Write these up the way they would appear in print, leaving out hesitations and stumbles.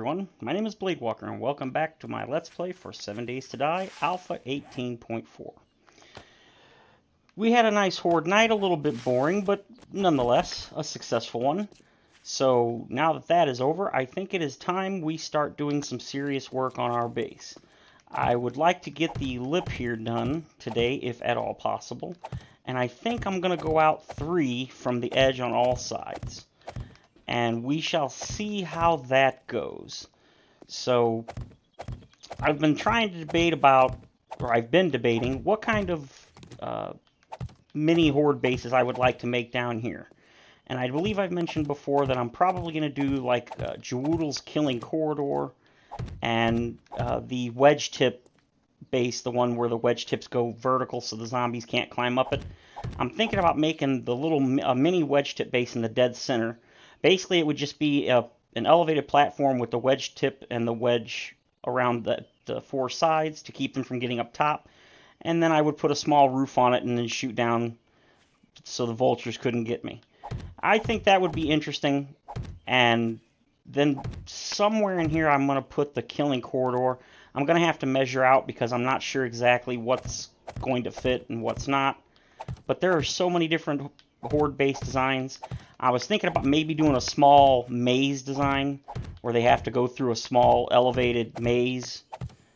everyone, my name is Bladewalker and welcome back to my Let's Play for 7 Days to Die, Alpha 18.4. We had a nice Horde night, a little bit boring, but nonetheless, a successful one. So now that that is over, I think it is time we start doing some serious work on our base. I would like to get the lip here done today, if at all possible, and I think I'm going to go out 3 from the edge on all sides. And we shall see how that goes. So, I've been trying to debate about, or I've been debating, what kind of mini Horde bases I would like to make down here. And I believe I've mentioned before that I'm probably going to do like Jawoodle's Killing Corridor and the wedge tip base, the one where the wedge tips go vertical so the zombies can't climb up it. I'm thinking about making the little mini wedge tip base in the dead center. Basically, it would just be an elevated platform with the wedge tip and the wedge around the 4 sides to keep them from getting up top. And then I would put a small roof on it and then shoot down so the vultures couldn't get me. I think that would be interesting. And then somewhere in here I'm going to put the Killing Corridor. I'm going to have to measure out because I'm not sure exactly what's going to fit and what's not. But there are so many different Horde-based designs. I was thinking about maybe doing a small maze design where they have to go through a small elevated maze.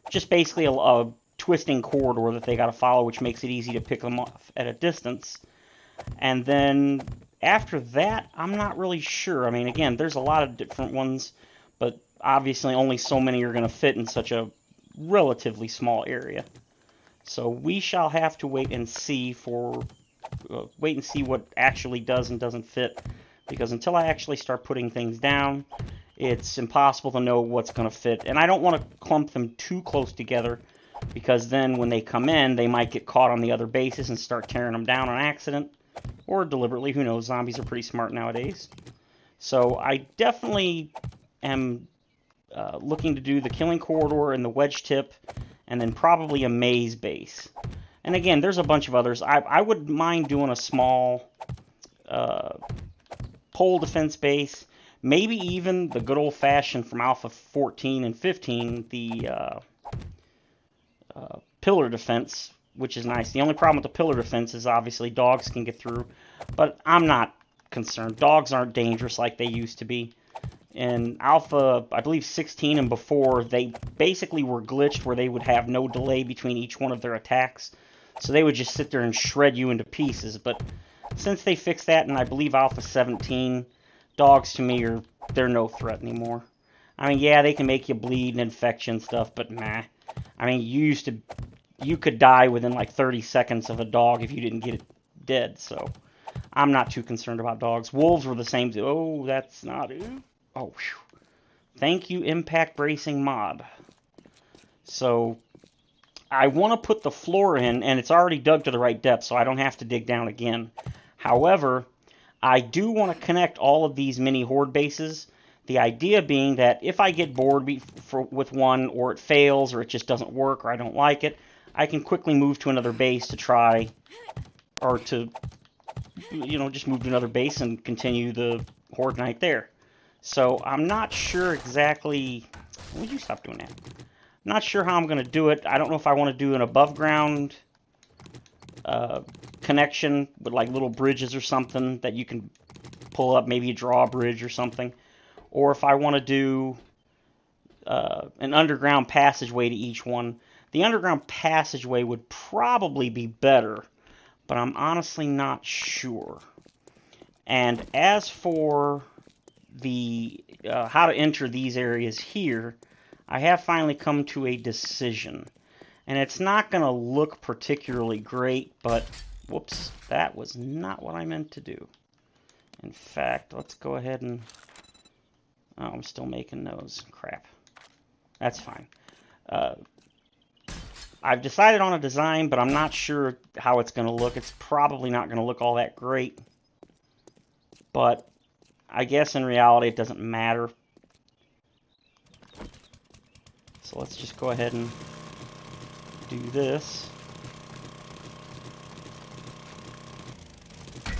Just basically a twisting corridor that they got to follow, which makes it easy to pick them off at a distance. And then after that, I'm not really sure. I mean, again, there's a lot of different ones, but obviously only so many are going to fit in such a relatively small area. So we shall have to wait and see what actually does and doesn't fit, because until I actually start putting things down, it's impossible to know what's going to fit. And I don't want to clump them too close together, because then when they come in, they might get caught on the other bases and start tearing them down on accident, or deliberately. Who knows? Zombies are pretty smart nowadays. So I definitely am looking to do the Killing Corridor and the wedge tip, and then probably a maze base. And again, there's a bunch of others. I wouldn't mind doing a small pole defense base. Maybe even the good old-fashioned from Alpha 14 and 15, the pillar defense, which is nice. The only problem with the pillar defense is obviously dogs can get through, but I'm not concerned. Dogs aren't dangerous like they used to be. In Alpha, I believe 16 and before, they basically were glitched where they would have no delay between each one of their attacks. So they would just sit there and shred you into pieces. But since they fixed that in, I believe, Alpha 17, dogs to me they're no threat anymore. I mean, yeah, they can make you bleed and infection stuff, but nah. I mean, you could die within like 30 seconds of a dog if you didn't get it dead. So I'm not too concerned about dogs. Wolves were the same. Oh, that's not it. Oh, whew. Thank you, Impact Bracing Mod. So, I want to put the floor in, and it's already dug to the right depth, so I don't have to dig down again. However, I do want to connect all of these mini Horde bases. The idea being that if I get bored with one, or it fails, or it just doesn't work, or I don't like it, I can quickly move to another base to try, or to, just move to another base and continue the Horde night there. So I'm not sure exactly. Would you stop doing that? I'm not sure how I'm going to do it. I don't know if I want to do an above ground connection with like little bridges or something that you can pull up, maybe a drawbridge or something, or if I want to do an underground passageway to each one. The underground passageway would probably be better, but I'm honestly not sure. And as for the how to enter these areas here, I have finally come to a decision. And it's not going to look particularly great, but whoops, that was not what I meant to do. In fact, let's go ahead and... Oh, I'm still making those. Crap. That's fine. I've decided on a design, but I'm not sure how it's going to look. It's probably not going to look all that great. But I guess in reality it doesn't matter. So let's just go ahead and do this.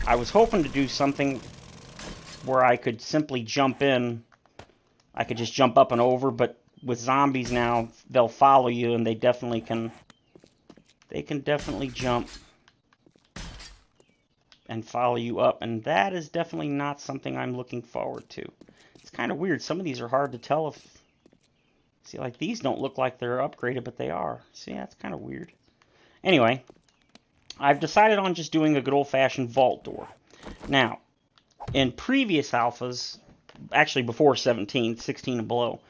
I was hoping to do something where I could simply jump in I could just jump up and over, but with zombies now, they'll follow you, and they can definitely jump and follow you up, and that is definitely not something I'm looking forward to. It's kind of weird. Some of these are hard to tell if... See, like, these don't look like they're upgraded, but they are. See, that's kind of weird. Anyway, I've decided on just doing a good old-fashioned vault door. Now, in previous alphas, actually before 17, 16 and below,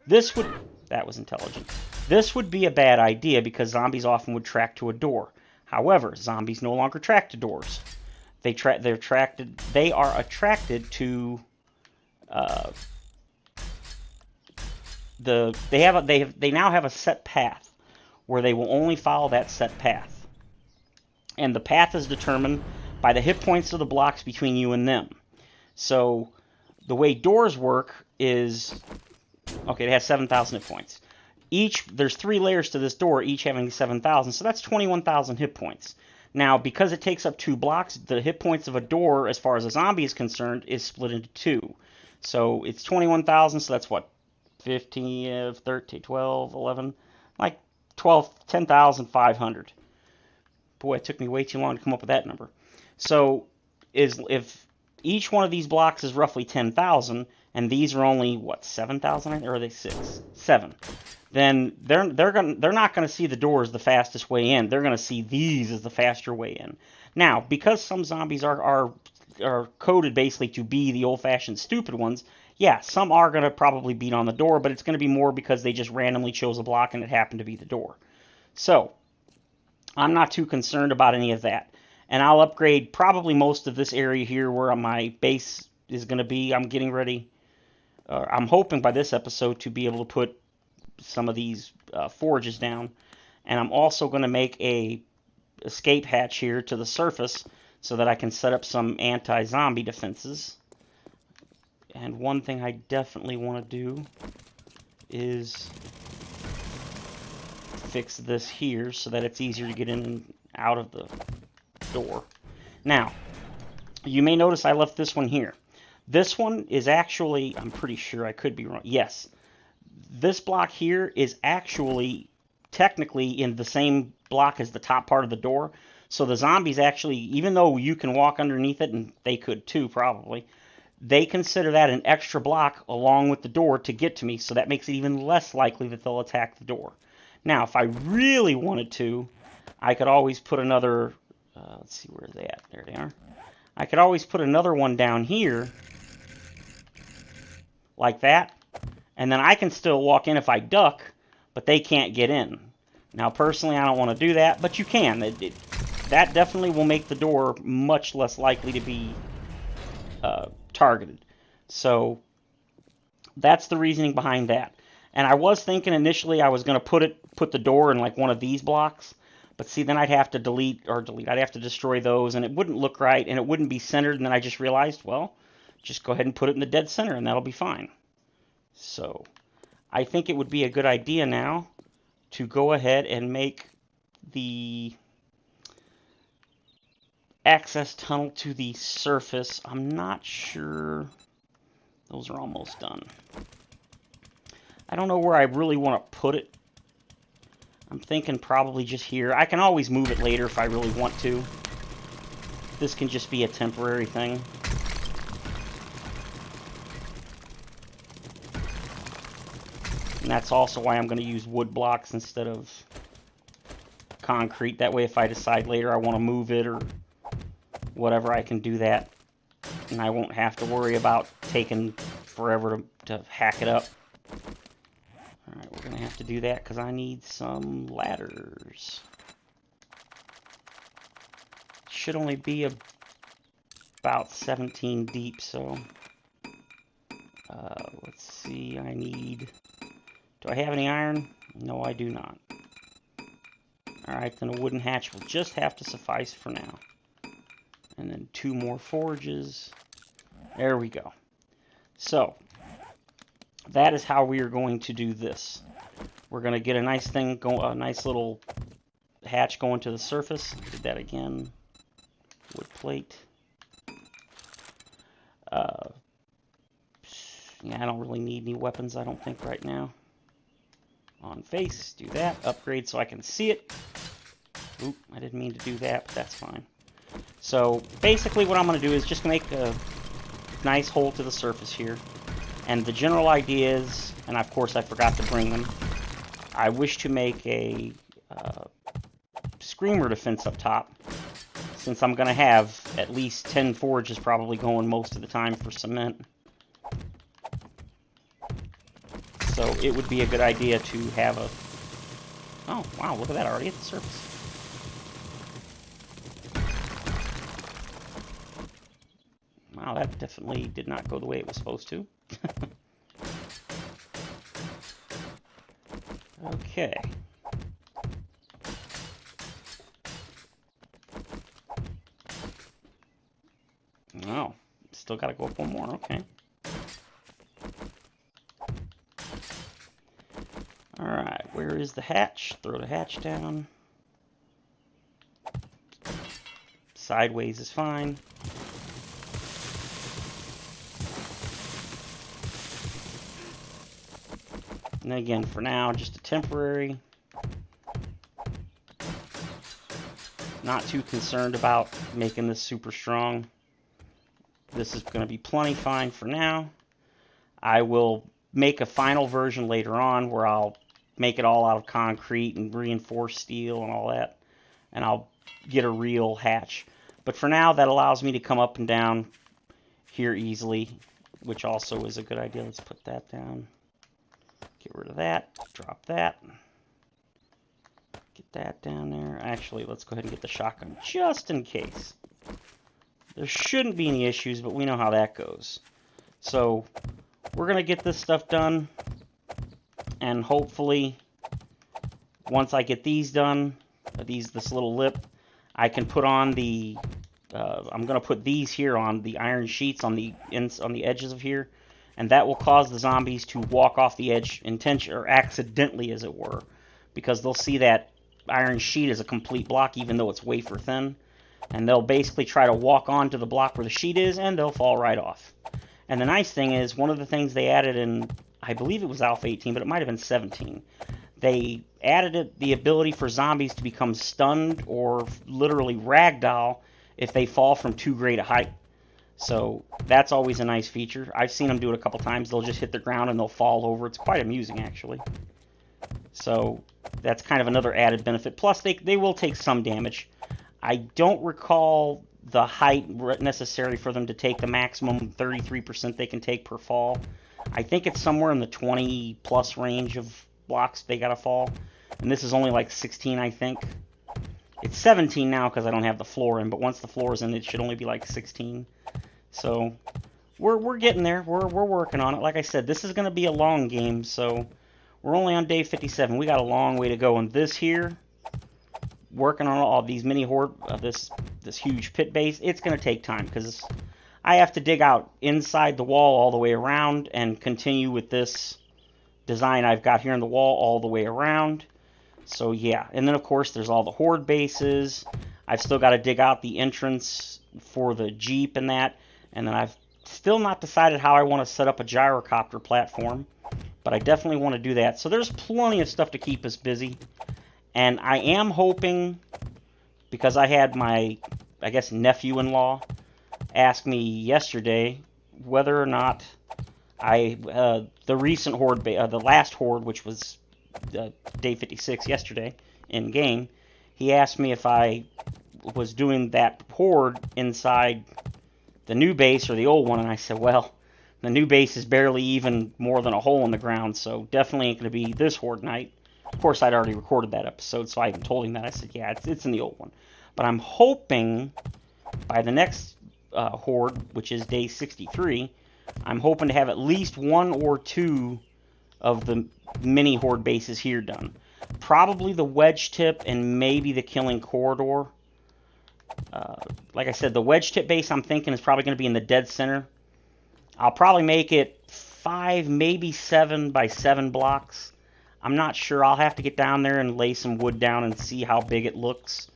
this would... That was intelligent. This would be a bad idea because zombies often would track to a door. However, zombies no longer track to doors. They are attracted to they now have a set path where they will only follow that set path. And the path is determined by the hit points of the blocks between you and them. So the way doors work is, okay, it has 7,000 hit points. There's 3 layers to this door, each having 7,000, so that's 21,000 hit points. Now, because it takes up 2 blocks, the hit points of a door, as far as a zombie is concerned, is split into 2. So it's 21,000, so that's what? 15, 13, 12, 11, like 10,500. Boy, it took me way too long to come up with that number. So if each one of these blocks is roughly 10,000, and these are only, what, 7,000? Or are they 6? 7. Then they're not going to see the door as the fastest way in. They're going to see these as the faster way in. Now, because some zombies are coded basically to be the old-fashioned stupid ones, yeah, some are going to probably beat on the door, but it's going to be more because they just randomly chose a block and it happened to be the door. So, I'm not too concerned about any of that. And I'll upgrade probably most of this area here where my base is going to be. I'm getting ready. I'm hoping by this episode to be able to put some of these forges down. And I'm also going to make a escape hatch here to the surface so that I can set up some anti-zombie defenses. And one thing I definitely want to do is fix this here so that it's easier to get in and out of the door. Now, you may notice I left this one here. This one is actually, I'm pretty sure, I could be wrong. Yes, this block here is actually technically in the same block as the top part of the door. So the zombies actually, even though you can walk underneath it, and they could too probably, they consider that an extra block along with the door to get to me, so that makes it even less likely that they'll attack the door. Now, if I really wanted to, I could always put another, let's see, where are they at? There they are. I could always put another one down here, like that, and then I can still walk in if I duck, but they can't get in. Now, personally, I don't want to do that, but you can. That definitely will make the door much less likely to be targeted. So that's the reasoning behind that. And I was thinking initially I was going to put the door in like one of these blocks, but see, then I'd have to I'd have to destroy those, and it wouldn't look right, and it wouldn't be centered, and then I just realized, well, just go ahead and put it in the dead center, and that'll be fine. So I think it would be a good idea now to go ahead and make the access tunnel to the surface. I'm not sure. Those are almost done. I don't know where I really want to put it. I'm thinking probably just here. I can always move it later if I really want to. This can just be a temporary thing. And that's also why I'm going to use wood blocks instead of concrete. That way if I decide later I want to move it or whatever, I can do that. And I won't have to worry about taking forever to hack it up. Alright, we're going to have to do that because I need some ladders. Should only be about 17 deep, so... let's see, I need... Do I have any iron? No, I do not. Alright, then a wooden hatch will just have to suffice for now. And then 2 more forges. There we go. So, that is how we are going to do this. We're going to get a nice thing, a nice little hatch going to the surface. Did that again. Wood plate. Yeah, I don't really need any weapons, I don't think, right now. On face, do that. Upgrade so I can see it. Oop, I didn't mean to do that, but that's fine. So, basically what I'm going to do is just make a nice hole to the surface here. And the general idea is, and of course I forgot to bring them, I wish to make a screamer defense up top, since I'm going to have at least 10 forges probably going most of the time for cement. So it would be a good idea to have a... Oh, wow, look at that, already at the surface. Wow, that definitely did not go the way it was supposed to. Okay. Oh, still gotta go up one more, okay. Alright, where is the hatch? Throw the hatch down. Sideways is fine. And again, for now, just a temporary. Not too concerned about making this super strong. This is going to be plenty fine for now. I will make a final version later on where I'll make it all out of concrete and reinforced steel and all that. And I'll get a real hatch. But for now, that allows me to come up and down here easily, which also is a good idea. Let's put that down. Get rid of that. Drop that. Get that down there. Actually, let's go ahead and get the shotgun just in case. There shouldn't be any issues, but we know how that goes. So, we're going to get this stuff done. And hopefully, once I get these done, this little lip, I can put on the... I'm going to put these here on the iron sheets on the edges of here. And that will cause the zombies to walk off the edge intentionally, or accidentally, as it were. Because they'll see that iron sheet as a complete block, even though it's wafer thin. And they'll basically try to walk onto the block where the sheet is, and they'll fall right off. And the nice thing is, one of the things they added in, I believe it was Alpha 18, but it might have been 17. They added the ability for zombies to become stunned or literally ragdoll if they fall from too great a height. So that's always a nice feature. I've seen them do it a couple times. They'll just hit the ground and they'll fall over. It's quite amusing, actually. So that's kind of another added benefit. Plus, they will take some damage. I don't recall the height necessary for them to take the maximum 33% they can take per fall. I think it's somewhere in the 20-plus range of blocks they gotta fall. And this is only like 16, I think. It's 17 now because I don't have the floor in, but once the floor is in, it should only be like 16. So we're getting there. We're working on it. Like I said, this is going to be a long game, so we're only on day 57. We got a long way to go. And this here, working on all these mini horde, this huge pit base, it's going to take time because I have to dig out inside the wall all the way around and continue with this design I've got here in the wall all the way around. So yeah, and then of course there's all the horde bases. I've still got to dig out the entrance for the Jeep and that. And then I've still not decided how I want to set up a gyrocopter platform. But I definitely want to do that. So there's plenty of stuff to keep us busy. And I am hoping, because I had my, I guess, nephew-in-law ask me yesterday whether or not the recent horde, the last horde, which was day 56 yesterday in game, he asked me if I was doing that horde inside the new base or the old one, and I said, well, the new base is barely even more than a hole in the ground, so definitely ain't going to be this horde night. Of course, I'd already recorded that episode, so I even told him that. I said, yeah, it's in the old one. But I'm hoping by the next horde, which is day 63, I'm hoping to have at least one or two of the mini horde bases here done. Probably the wedge tip and maybe the killing corridor. Like I said, the wedge tip base I'm thinking is probably going to be in the dead center. I'll probably make it 5, maybe 7 by 7 blocks. I'm not sure. I'll have to get down there and lay some wood down and see how big it looks.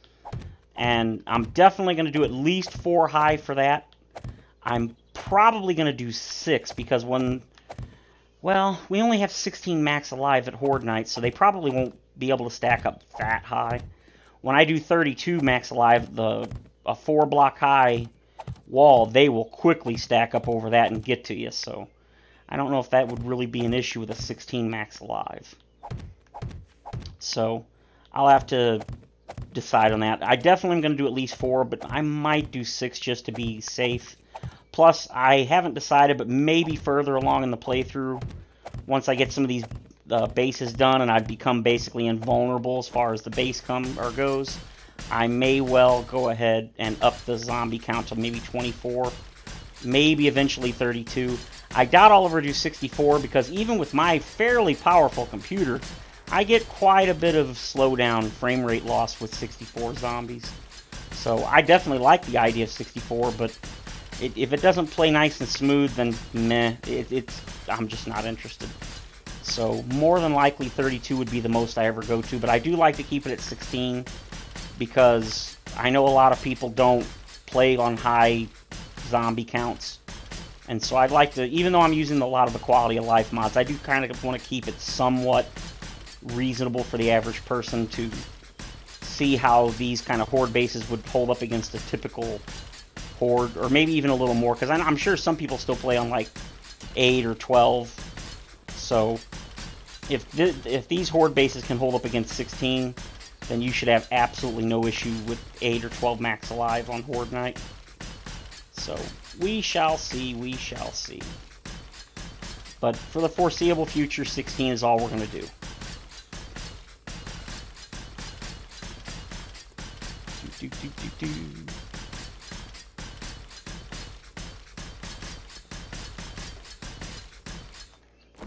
And I'm definitely going to do at least 4 high for that. I'm probably going to do 6 because when Well, we only have 16 max alive at Horde Night, so they probably won't be able to stack up that high. When I do 32 max alive, a 4-block high wall, they will quickly stack up over that and get to you, so I don't know if that would really be an issue with a 16 max alive. So I'll have to decide on that. I definitely am going to do at least 4, but I might do 6 just to be safe. Plus, I haven't decided, but maybe further along in the playthrough, once I get some of these bases done and I've become basically invulnerable as far as the base goes, I may well go ahead and up the zombie count to maybe 24, maybe eventually 32. I doubt I'll ever do 64 because even with my fairly powerful computer, I get quite a bit of slowdown frame rate loss with 64 zombies. So I definitely like the idea of 64, but if it doesn't play nice and smooth, then meh, I'm just not interested. So more than likely 32 would be the most I ever go to, but I do like to keep it at 16 because I know a lot of people don't play on high zombie counts. And so I'd like to, even though I'm using a lot of the quality of life mods, I do kind of want to keep it somewhat reasonable for the average person to see how these kind of Horde bases would hold up against a typical Horde, or maybe even a little more, because I'm sure some people still play on like 8 or 12. So if these Horde bases can hold up against 16, then you should have absolutely no issue with 8 or 12 max alive on Horde Night. So we shall see, we shall see. But for the foreseeable future, 16 is all we're going to do.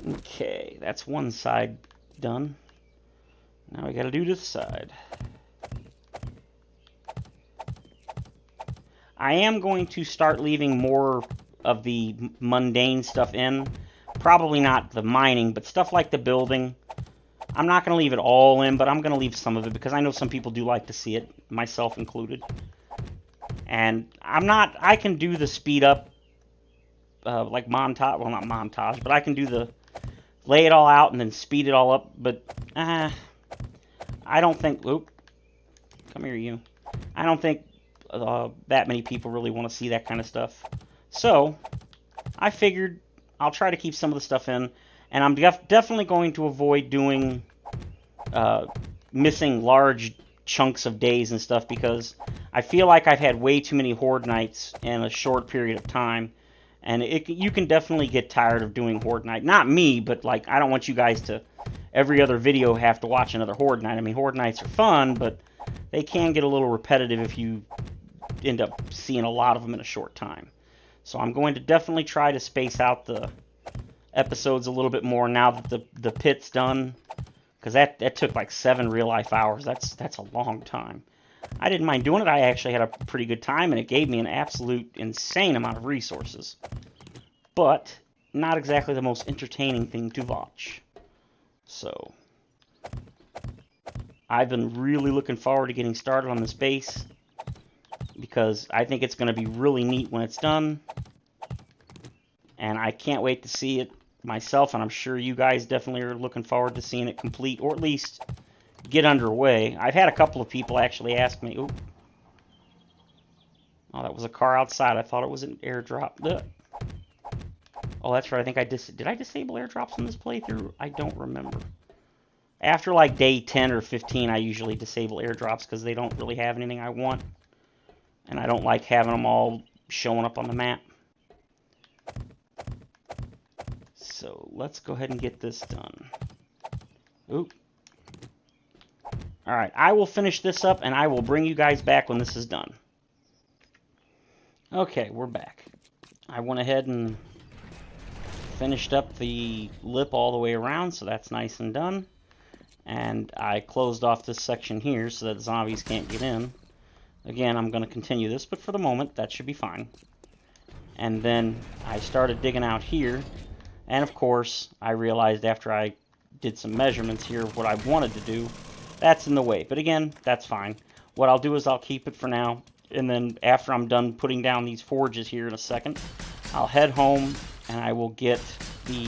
Okay, that's one side done. Now we gotta do this side. I am going to start leaving more of the mundane stuff in. Probably not the mining, but stuff like the building. I'm not going to leave it all in, but I'm going to leave some of it because I know some people do like to see it, myself included. And I can do the speed up, like montage, well not montage, but I can do the lay it all out and then speed it all up, but I don't think, oop, come here you. I don't think that many people really want to see that kind of stuff. So, I figured I'll try to keep some of the stuff in, and I'm definitely going to avoid doing missing large chunks of days and stuff because I feel like I've had way too many Horde nights in a short period of time, and you can definitely get tired of doing Horde night. Not me, but like I don't want you guys to every other video have to watch another Horde night. I mean, Horde nights are fun, but they can get a little repetitive if you end up seeing a lot of them in a short time. So I'm going to definitely try to space out the episodes a little bit more now that the pit's done, because that took like 7 real-life hours. That's a long time. I didn't mind doing it. I actually had a pretty good time, and it gave me an absolute insane amount of resources. But not exactly the most entertaining thing to watch. So I've been really looking forward to getting started on this base, because I think it's going to be really neat when it's done. And I can't wait to see it myself, and I'm sure you guys definitely are looking forward to seeing it complete, or at least get underway. I've had a couple of people actually ask me, oh, that was a car outside. I thought it was an airdrop. Ugh. Oh, that's right. I think did I disable airdrops in this playthrough? I don't remember. After like day 10 or 15, I usually disable airdrops because they don't really have anything I want. And I don't like having them all showing up on the map. So let's go ahead and get this done. Oop. Alright, I will finish this up and I will bring you guys back when this is done. Okay, we're back. I went ahead and finished up the lip all the way around, so that's nice and done. And I closed off this section here so that zombies can't get in. Again, I'm going to continue this, but for the moment, that should be fine. And then I started digging out here, and of course, I realized after I did some measurements here of what I wanted to do, that's in the way. But again, that's fine. What I'll do is I'll keep it for now, and then after I'm done putting down these forges here in a second, I'll head home and I will get the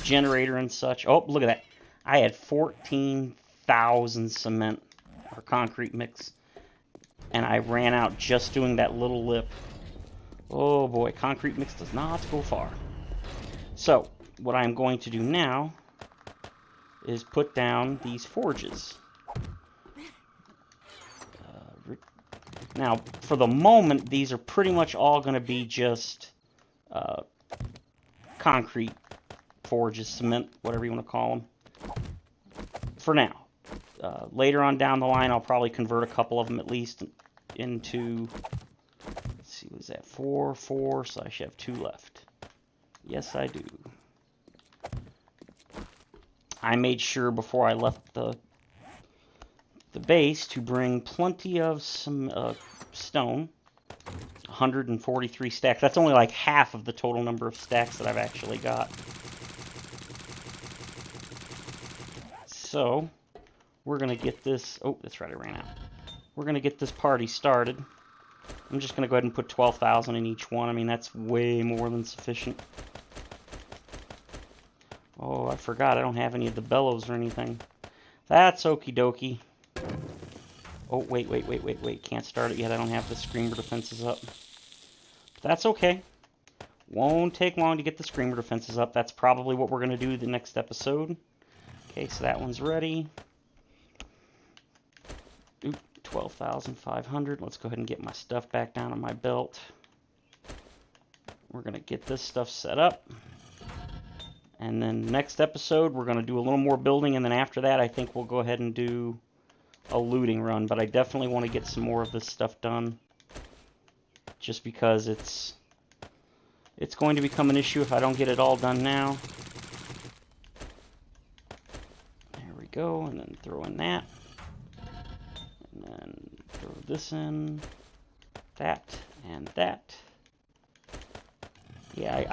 generator and such. Oh, look at that. I had 14,000 cement or concrete mix, and I ran out just doing that little lip. Oh boy, concrete mix does not go far. So, what I'm going to do now is put down these forges. Now, for the moment, these are pretty much all going to be just concrete forges, cement, whatever you want to call them, for now. Later on down the line, I'll probably convert a couple of them at least into, let's see, what is that, 4, so I should have 2 left. Yes, I do. I made sure before I left the base to bring plenty of some stone. 143 stacks. That's only like half of the total number of stacks that I've actually got. So, we're going to get this... Oh, that's right, I ran out. We're going to get this party started. I'm just going to go ahead and put 12,000 in each one. I mean, that's way more than sufficient. Oh, I forgot. I don't have any of the bellows or anything. That's okie dokie. Oh, wait. Can't start it yet. I don't have the screamer defenses up. That's okay. Won't take long to get the screamer defenses up. That's probably what we're going to do the next episode. Okay, so that one's ready. Oop, 12,500. Let's go ahead and get my stuff back down on my belt. We're going to get this stuff set up. And then next episode, we're going to do a little more building. And then after that, I think we'll go ahead and do a looting run. But I definitely want to get some more of this stuff done. Just because it's going to become an issue if I don't get it all done now. There we go. And then throw in that. And then throw this in. That. And that. Yeah,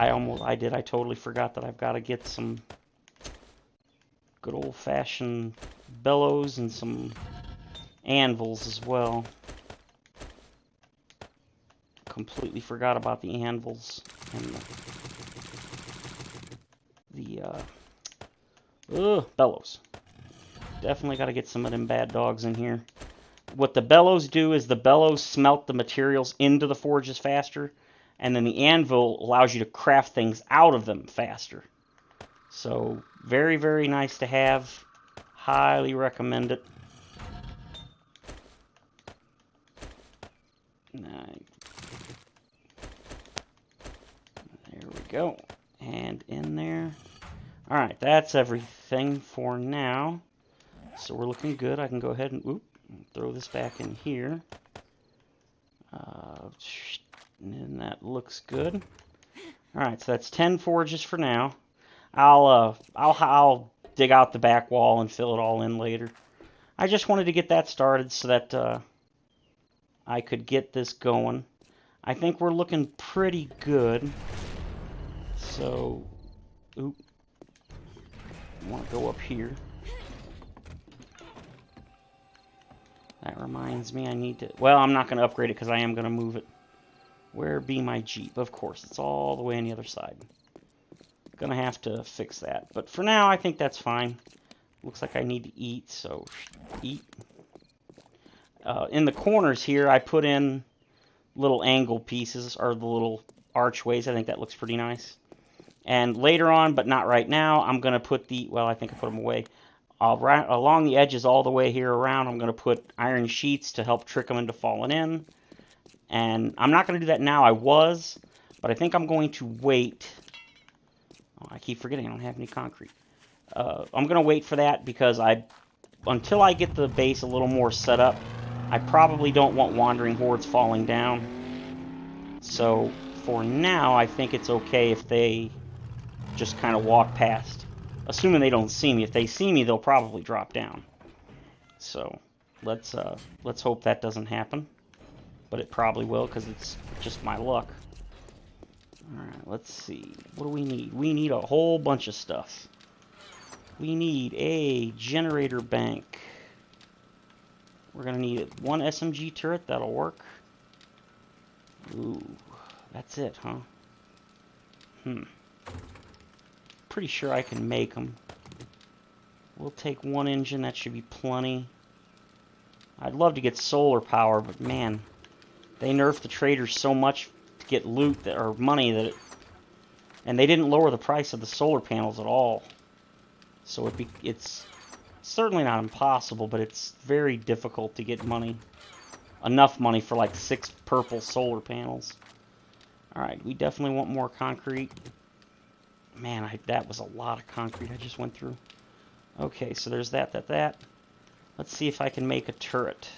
I totally forgot that I've got to get some good old-fashioned bellows and some anvils as well. Completely forgot about the anvils and the bellows. Definitely got to get some of them bad dogs in here. What the bellows do is the bellows smelt the materials into the forges faster. And then the anvil allows you to craft things out of them faster. So, very, very nice to have. Highly recommend it. There we go. And in there. Alright, that's everything for now. So we're looking good. I can go ahead and throw this back in here. And that looks good. Alright, so that's 10 forges for now. I'll dig out the back wall and fill it all in later. I just wanted to get that started so that I could get this going. I think we're looking pretty good. So, I want to go up here. That reminds me I need to... Well, I'm not going to upgrade it because I am going to move it. Where be my Jeep? Of course, it's all the way on the other side. Gonna have to fix that. But for now, I think that's fine. Looks like I need to eat, so eat. In the corners here, I put in little angle pieces, or the little archways. I think that looks pretty nice. And later on, but not right now, I'm going to put well, I think I put them away. Along the edges all the way here around, I'm going to put iron sheets to help trick them into falling in. And I'm not going to do that now. I was, but I think I'm going to wait. Oh, I keep forgetting I don't have any concrete. I'm going to wait for that because until I get the base a little more set up, I probably don't want wandering hordes falling down. So for now, I think it's okay if they just kind of walk past. Assuming they don't see me. If they see me, they'll probably drop down. So let's hope that doesn't happen. But it probably will, because it's just my luck. Alright, let's see. What do we need? We need a whole bunch of stuff. We need a generator bank. We're going to need one SMG turret. That'll work. Ooh, that's it, huh? pretty sure I can make them. We'll take one engine. That should be plenty. I'd love to get solar power, but man, they nerfed the traders so much to get loot that, or money that and they didn't lower the price of the solar panels at all. So it's certainly not impossible, but it's very difficult to get money. Enough money for like 6 purple solar panels. Alright, we definitely want more concrete. Man, that was a lot of concrete I just went through. Okay, so there's that. Let's see if I can make a turret.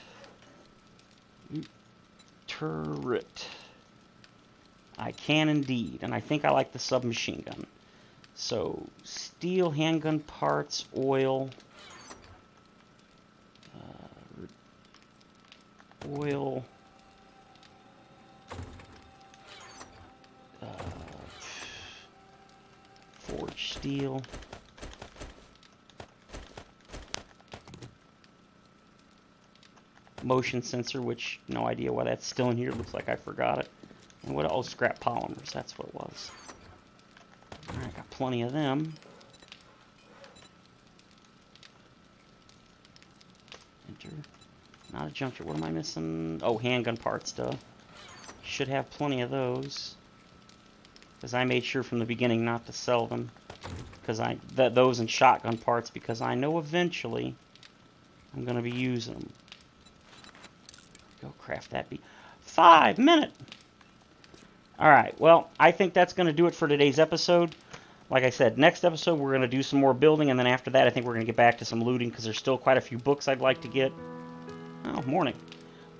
Turret. I can indeed, and I think I like the submachine gun. So, steel, handgun parts, oil. Oil. Forged steel. Motion sensor, which no idea why that's still in here. Looks like I forgot it. And what? Oh, scrap polymers. That's what it was. Alright, got plenty of them. Enter. Not a junction. What am I missing? Oh, handgun parts, duh. Should have plenty of those. Because I made sure from the beginning not to sell them. Because those and shotgun parts, because I know eventually I'm going to be using them. Go craft that 5 minutes. Alright, well, I think that's going to do it for today's episode. Like I said, next episode we're going to do some more building, and then after that I think we're going to get back to some looting, because there's still quite a few books I'd like to get. Oh, morning.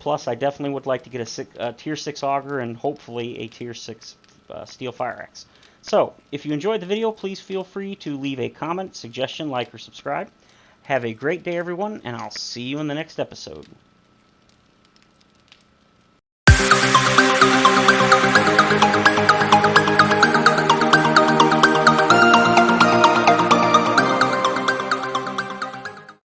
Plus, I definitely would like to get a tier 6 auger, and hopefully a tier 6 steel fire axe. So, if you enjoyed the video, please feel free to leave a comment, suggestion, like, or subscribe. Have a great day, everyone, and I'll see you in the next episode.